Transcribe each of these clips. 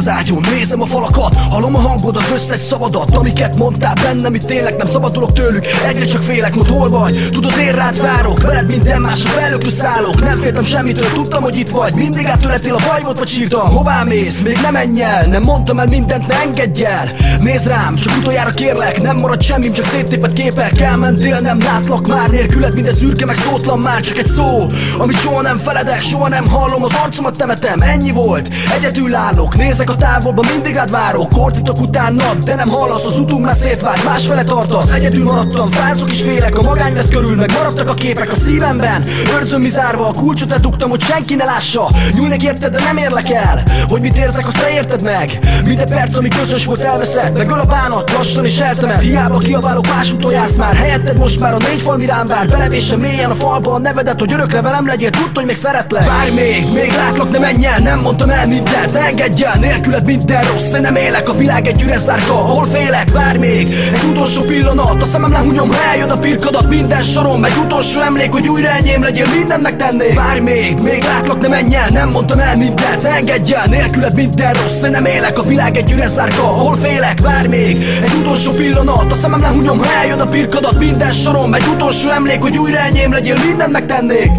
az ágyon, nézem a falakat, hallom a hangod, az összes szavadat, amiket mondtál bennem, itt tényleg nem szabadulok tőlük, egyre csak félek, mondd hol vagy, tudod én rád várok, veled minden más, a fejlőktől szállok, nem féltem semmitől, tudtam, hogy itt vagy, mindig áttületél a baj volt, vagy sírtam, hová mész, még nem menj el, nem mondtam el mindent, ne engedj el, nézd rám, csak utoljára kérlek, nem marad semmim, csak széttépett képek, elmentél, nem látlak már, nélküled minden szürke, meg szótlan már, csak egy szó, amit soha nem feledek, soha nem hallom, az arcomat temetem, ennyi volt, egyedül állok, nézek a távolba, mindig rád várok, kortítok utánad, de nem hallasz, az utunk már szétvált, másfele tartasz, egyedül maradtam, fázok és félek, a magány vesz körül, meg maradtak a képek a szívemben, őrzöm mi zárva, a kulcsot ledugtam, hogy senki ne lássa, nyúlnék érted, de nem érlek el, hogy mit érzek, azt te érted meg, minden perc, ami közös volt, elveszett, meg öl a bánat, lassan és eltemet, hiába kiabálok, más úton jársz már, helyetted most már a 4 fal mi rám vár, belevésem mélyen a falba a nevedet, hogy örökre velem legyél, tudd, hogy még szeretlek. Várj még látlak, ne menj el, nem mondtam el mindent, ne engedj el, nélküled minden rossz, én nem élek, a világ egy üres zárka, ahol félek. Várj még, egy utolsó pillanat, a szemem lehunyom, ha eljön a pirkadat, minden sorom, egy utolsó emlék, hogy újra enyém legyél, mindent megtennék. Várj még látlak, ne menj el, nem mondtam el mindent, ne engedj el, nélküled minden rossz, én nem élek, a világ egy üres zárka, ahol félek. Várj még, egy utolsó pillanat, a szemem lehunyom, ha eljön a pirkadat, minden sorom, egy utolsó emlék, hogy újra enyém legyél, mindent megtennék.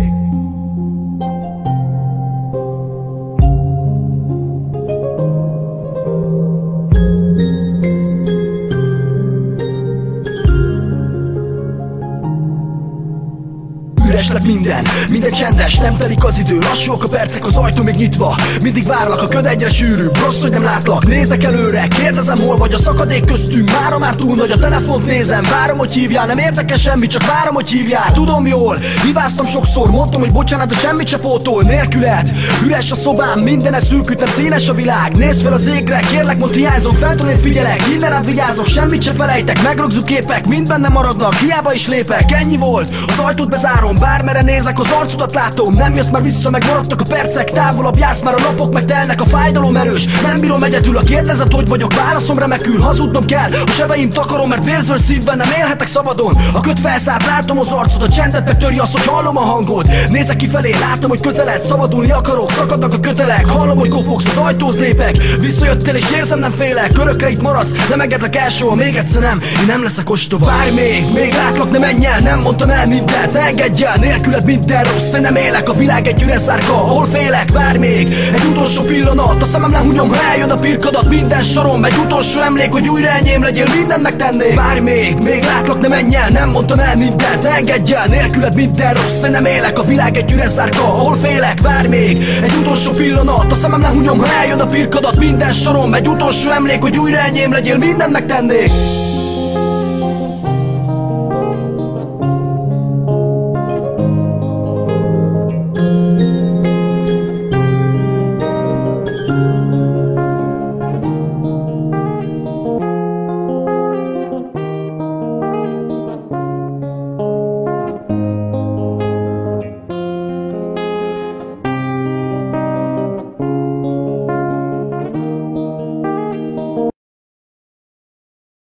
Üres lett minden csendes, nem telik az idő, lassúak a percek, az ajtó még nyitva, mindig várlak, a köd egyre sűrűbb, rossz, hogy nem látlak, nézek előre, kérdezem hol vagy, a szakadék köztünk, mára már túl nagy, a telefont nézem, várom, hogy hívjál, nem érdekel semmi, csak várom, hogy hívjál, tudom jól, hibáztam sokszor, mondtam, hogy bocsánat, de semmit se pótol, nélküled, üres a szobám, minden szűkült, nem színes a világ, nézd fel az égre, kérlek, mondd hiányzom, fentről én figyelek, minden rád vigyázok, semmit se felejtek, megrögző képek, mind benne maradnak, hiába is lépek, ennyi volt, az ajtót bezárom, bármere nézek, az arcodat látom, nem jössz már vissza, meg maradtak a percek, távolabb jársz már, a napok megtelnek, a fájdalom erős, nem bírom egyedül, a kérdezet, hogy vagyok, válaszom remekül, hazudnom kell, a sebeim takarom, mert vérzős szívben nem élhetek szabadon, a köt felszállt, látom az arcod, a csendet megtöri azt, hogy hallom a hangod, nézek kifelé, látom, hogy közeled, szabadulni akarok, szakadnak a kötelek, hallom, hogy kopogsz, az ajtóhoz lépek, visszajöttél és érzem, nem félek, örökre itt maradsz, nem engedlek el soha, még egyszer nem, én nem leszek ostoba. Várj még látlak, ne menj el, nem mondtam el mindent, ne engedj el, nélküled minden rossz, én nem élek, a világ egy üres zárka, ahol félek. Várj még, egy utolsó pillanat, a szemem lehunyom, ha eljön a pirkadat, minden sorom, egy utolsó emlék, hogy újra enyém legyél, mindent megtennék. Várj még látlak, ne menj el, nem mondtam el mindent, ne engedj el, nélküled minden rossz, én nem élek, a világ egy üres zárka, ahol félek. Várj még, egy utolsó pillanat, a szemem lehunyom, ha eljön a pirkadat, minden sorom, egy utolsó emlék, hogy újra enyém legyél, mindent megtennék.